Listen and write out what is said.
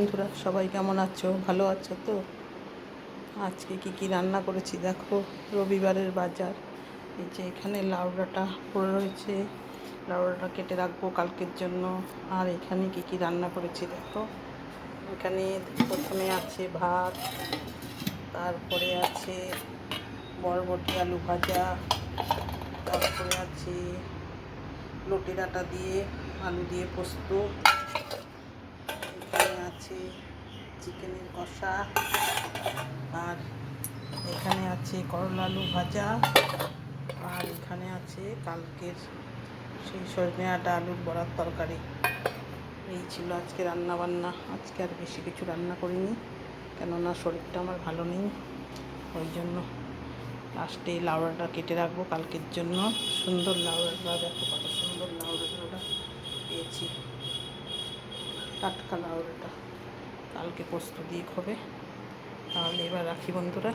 বন্ধুরা, সবাই কেমন আছো? ভালো আছো তো? আজকে কি রান্না করেছি দেখো। রবিবারের বাজার। এই যে এখানে লাউডাঁটা পড়ে রয়েছে, লাউডাঁটা কেটে রাখবো কালকের জন্য। আর এখানে কি রান্না করেছি দেখো। এখানে প্রথমে আছে ভাত, তারপরে আছে বরবটি আলু ভাজা, তারপরে আছে লটে ডাঁটা দিয়ে আলু দিয়ে পোস্ত, এখানে আছে চিকেনের কষা, আর এখানে আছে করলা আলু ভাজা, আর এখানে আছে কালকের সেই সজনে ডাঁটা আলুর বড়ার তরকারি। এই ছিল আজকে রান্না বান্না। আজকে আর বেশি কিছু রান্না করিনি, কেননা শরীরটা আমার ভালো নেই। ওই জন্য লাস্টে লাউড়াটা কেটে রাখবো কালকের জন্য। সুন্দর লাউড়াটা দেখো, কত সুন্দর লাউড়াটা পেয়েছি, টাটকা লাউড়াটা। কালকে পোস্ত দিয়ে খাবে। তাহলে এবার রাখি বন্ধুরা।